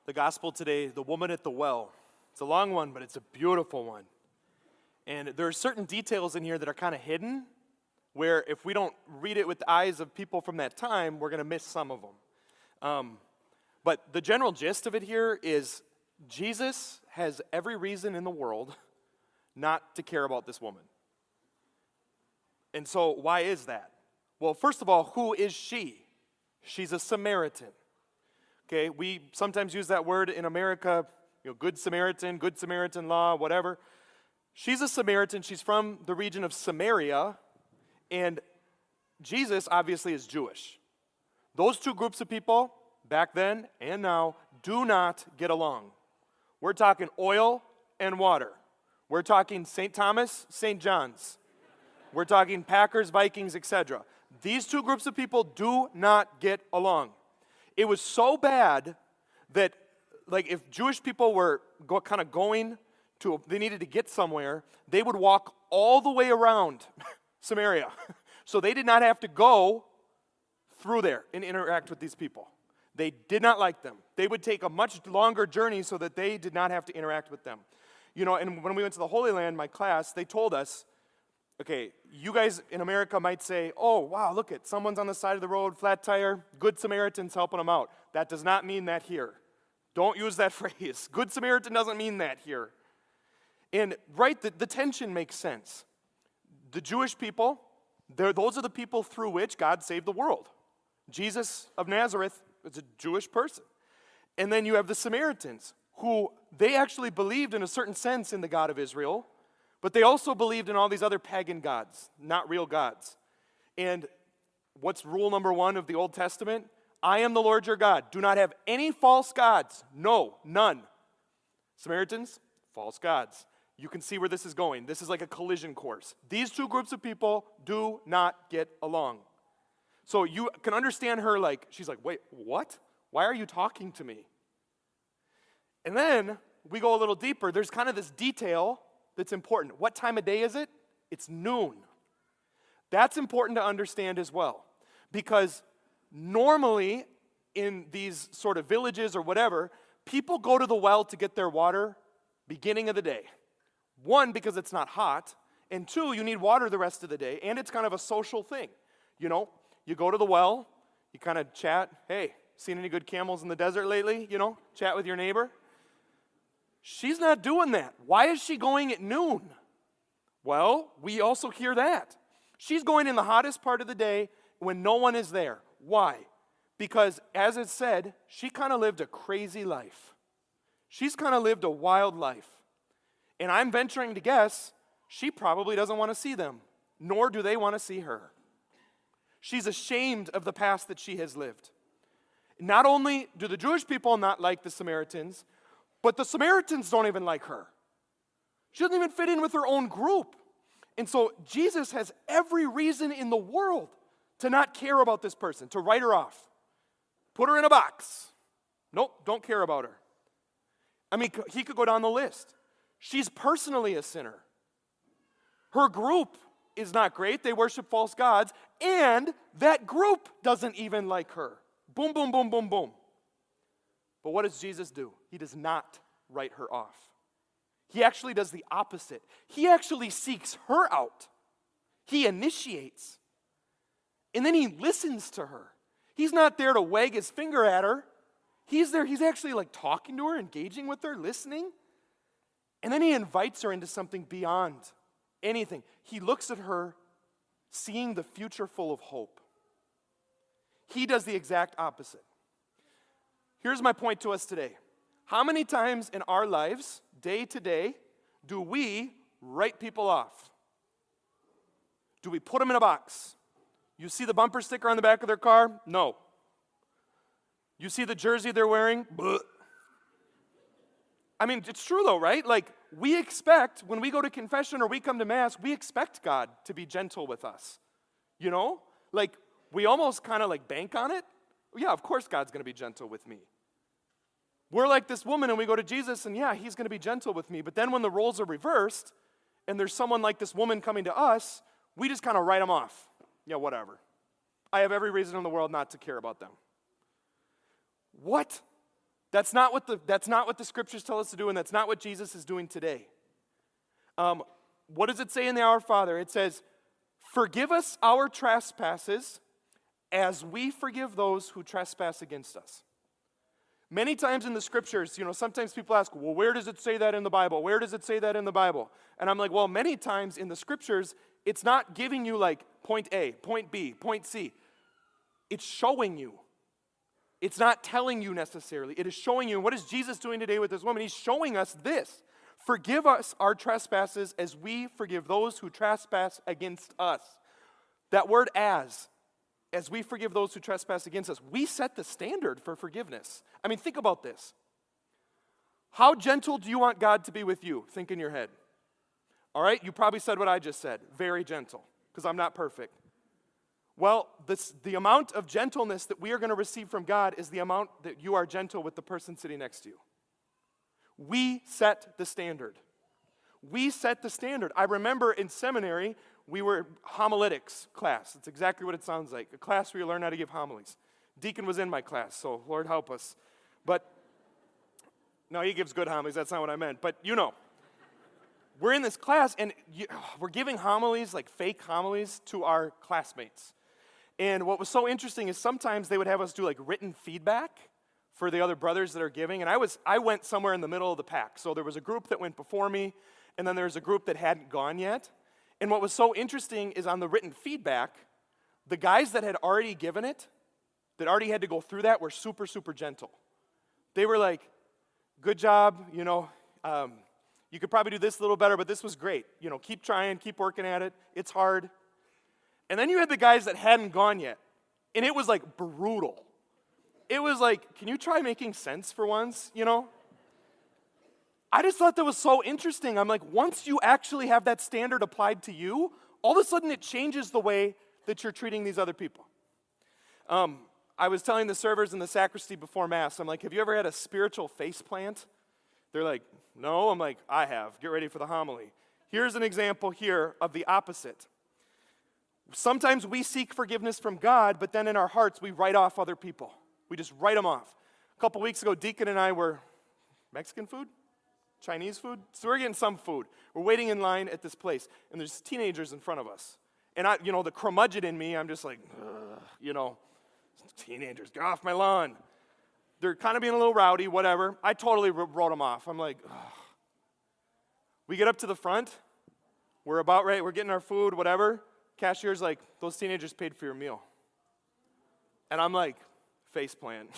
the gospel today, the woman at the well. It's a long one, but it's a beautiful one. And there are certain details in here that are kind of hidden, where if we don't read it with the eyes of people from that time, we're going to miss some of them. But the general gist of it here is Jesus has every reason in the world not to care about this woman. And so why is that? Well, first of all, who is she? She's a Samaritan. Okay, we sometimes use that word in America, Good Samaritan law, whatever. She's a Samaritan. She's from the region of Samaria, and Jesus obviously is Jewish. Those two groups of people, back then and now, do not get along. We're talking oil and water. We're talking St. Thomas, St. John's. We're talking Packers, Vikings, etc. These two groups of people do not get along. It was so bad that, if Jewish people were going to, they needed to get somewhere, they would walk all the way around Samaria. So they did not have to go through there and interact with these people. They did not like them. They would take a much longer journey so that they did not have to interact with them. And when we went to the Holy Land, my class, they told us, okay, you guys in America might say, oh, wow, look it, someone's on the side of the road, flat tire, Good Samaritan's helping them out. That does not mean that here. Don't use that phrase. Good Samaritan doesn't mean that here. And the tension makes sense. The Jewish people, those are the people through which God saved the world. Jesus of Nazareth is a Jewish person. And then you have the Samaritans, who they actually believed in a certain sense in the God of Israel, but they also believed in all these other pagan gods, not real gods. And what's rule number 1 of the Old Testament? I am the Lord your God. Do not have any false gods. No, none. Samaritans, false gods. You can see where this is going. This is like a collision course. These two groups of people do not get along. So you can understand her she's like, wait, what? Why are you talking to me? And then we go a little deeper. There's kind of this detail that's important. What time of day is it? It's noon. That's important to understand as well. Because normally in these sort of villages or whatever, people go to the well to get their water beginning of the day. 1, because it's not hot, and 2, you need water the rest of the day, and it's kind of a social thing. You go to the well, you kind of chat, hey, seen any good camels in the desert lately? Chat with your neighbor. She's not doing that. Why is she going at noon? Well, we also hear that. She's going in the hottest part of the day when no one is there. Why? Because, as it said, she kind of lived a crazy life. She's kind of lived a wild life. And I'm venturing to guess she probably doesn't want to see them, nor do they want to see her. She's ashamed of the past that she has lived. Not only do the Jewish people not like the Samaritans, but the Samaritans don't even like her. She doesn't even fit in with her own group. And so Jesus has every reason in the world to not care about this person, to write her off. Put her in a box. Nope, don't care about her. I mean, he could go down the list. She's personally a sinner. Her group is not great. They worship false gods. And that group doesn't even like her. Boom, boom, boom, boom, boom. But what does Jesus do? He does not write her off. He actually does the opposite. He actually seeks her out. He initiates. And then he listens to her. He's not there to wag his finger at her. He's there, he's actually talking to her, engaging with her, listening. And then he invites her into something beyond anything. He looks at her, seeing the future full of hope. He does the exact opposite. Here's my point to us today. How many times in our lives, day to day, do we write people off? Do we put them in a box? You see the bumper sticker on the back of their car? No. You see the jersey they're wearing? Bleh. I mean, it's true though, right? We expect, when we go to confession or we come to Mass, we expect God to be gentle with us. We almost kind of bank on it. Yeah, of course God's going to be gentle with me. We're like this woman and we go to Jesus and yeah, he's going to be gentle with me. But then when the roles are reversed and there's someone like this woman coming to us, we just kind of write them off. Yeah, whatever. I have every reason in the world not to care about them. What That's not what the scriptures tell us to do, and that's not what Jesus is doing today. What does it say in the Our Father? It says, forgive us our trespasses as we forgive those who trespass against us. Many times in the scriptures, sometimes people ask, well, where does it say that in the Bible? Where does it say that in the Bible? And I'm like, well, many times in the scriptures, it's not giving you like point A, point B, point C. It's showing you. It's not telling you necessarily. It is showing you. What is Jesus doing today with this woman? He's showing us this. Forgive us our trespasses as we forgive those who trespass against us. That word as we forgive those who trespass against us, we set the standard for forgiveness. I mean, think about this. How gentle do you want God to be with you? Think in your head. All right, you probably said what I just said. Very gentle, because I'm not perfect. Well, the amount of gentleness that we are going to receive from God is the amount that you are gentle with the person sitting next to you. We set the standard. We set the standard. I remember in seminary, we were homiletics class. That's exactly what it sounds like. A class where you learn how to give homilies. Deacon was in my class, so Lord help us. But, no, he gives good homilies. That's not what I meant. But, we're in this class, and we're giving homilies, like fake homilies, to our classmates. And what was so interesting is sometimes they would have us do like written feedback for the other brothers that are giving. And I went somewhere in the middle of the pack. So there was a group that went before me, and then there was a group that hadn't gone yet. And what was so interesting is on the written feedback, the guys that had already given it, that already had to go through that, were super, super gentle. They were like, good job, you could probably do this a little better, but this was great. Keep trying, keep working at it. It's hard. And then you had the guys that hadn't gone yet, and it was like brutal. It was like, can you try making sense for once, I just thought that was so interesting. I'm like, once you actually have that standard applied to you, all of a sudden it changes the way that you're treating these other people. I was telling the servers in the sacristy before Mass, I'm like, have you ever had a spiritual face plant? They're like, no. I'm like, I have. Get ready for the homily. Here's an example here of the opposite. Sometimes we seek forgiveness from God, but then in our hearts we write off other people. We just write them off. A couple weeks ago, Deacon and I were Mexican food? Chinese food? So we're getting some food. We're waiting in line at this place, and there's teenagers in front of us. And the curmudgeon in me, I'm just like, teenagers, get off my lawn. They're kind of being a little rowdy, whatever. I totally wrote them off. I'm like, ugh. We get up to the front. We're about right. We're getting our food, whatever. Cashier's like, those teenagers paid for your meal. And I'm like, faceplant.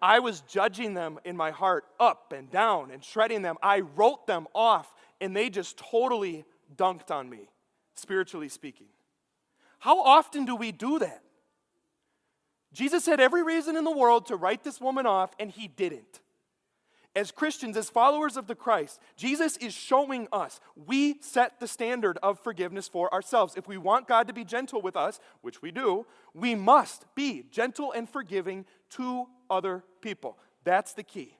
I was judging them in my heart up and down and shredding them. I wrote them off, and they just totally dunked on me, spiritually speaking. How often do we do that? Jesus had every reason in the world to write this woman off, and he didn't. As Christians, as followers of the Christ, Jesus is showing us we set the standard of forgiveness for ourselves. If we want God to be gentle with us, which we do, we must be gentle and forgiving to other people. That's the key.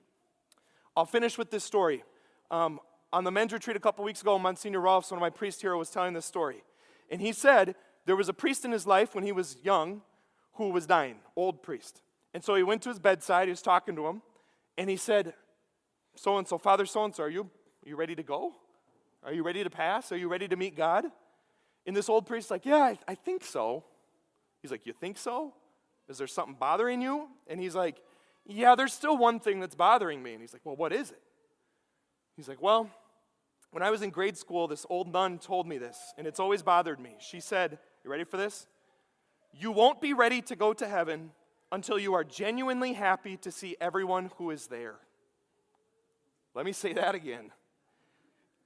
I'll finish with this story. On the men's retreat a couple weeks ago, Monsignor Rolfs, one of my priest here, was telling this story. And he said there was a priest in his life when he was young who was dying, old priest. And so he went to his bedside, he was talking to him, and he said, so-and-so, Father so-and-so, are you ready to go? Are you ready to pass? Are you ready to meet God? And this old priest's like, yeah, I think so. He's like, you think so? Is there something bothering you? And he's like, yeah, there's still one thing that's bothering me. And he's like, well, what is it? He's like, well, when I was in grade school, this old nun told me this, and it's always bothered me. She said, you ready for this? You won't be ready to go to heaven until you are genuinely happy to see everyone who is there. Let me say that again.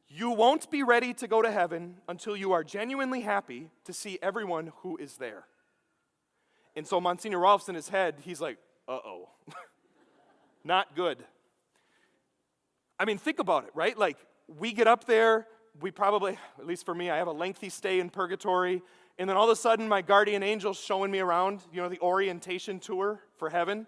You won't be ready to go to heaven until you are genuinely happy to see everyone who is there. And so Monsignor Rolfs in his head, he's like, uh-oh. Not good. I mean, think about it, right? Like, we get up there, we probably, at least for me, I have a lengthy stay in purgatory, and then all of a sudden my guardian angel's showing me around, the orientation tour for heaven.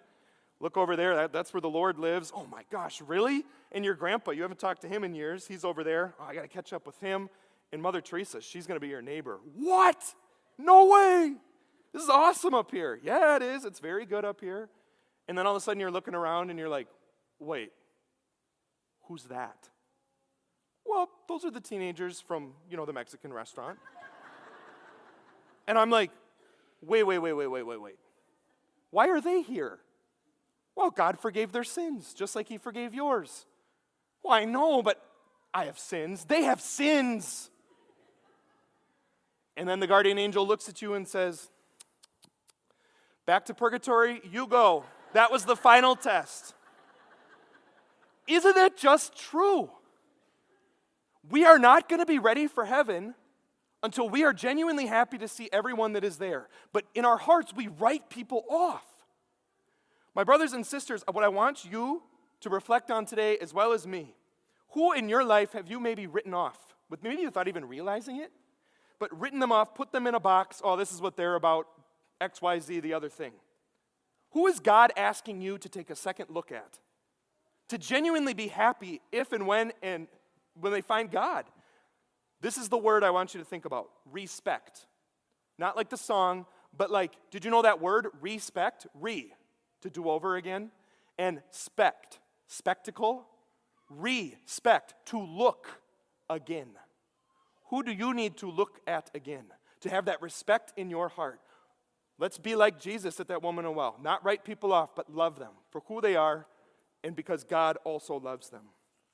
Look over there, that's where the Lord lives. Oh my gosh, really? And your grandpa, you haven't talked to him in years. He's over there. Oh, I got to catch up with him. And Mother Teresa, she's going to be your neighbor. What? No way. This is awesome up here. Yeah, it is. It's very good up here. And then all of a sudden you're looking around and you're like, wait, who's that? Well, those are the teenagers from, the Mexican restaurant. And I'm like, wait. Why are they here? Well, God forgave their sins, just like he forgave yours. Well, I know, but I have sins. They have sins. And then the guardian angel looks at you and says, back to purgatory you go. That was the final test. Isn't that just true? We are not going to be ready for heaven until we are genuinely happy to see everyone that is there. But in our hearts, we write people off. My brothers and sisters, what I want you to reflect on today, as well as me, who in your life have you maybe written off, maybe without even realizing it, but written them off, put them in a box, oh, this is what they're about, X, Y, Z, the other thing. Who is God asking you to take a second look at? To genuinely be happy if and when they find God. This is the word I want you to think about, respect. Not like the song, but like, did you know that word, respect? To do over again. And spectacle. Respect, to look again. Who do you need to look at again? To have that respect in your heart. Let's be like Jesus at that woman at the well. Not write people off, but love them for who they are and because God also loves them.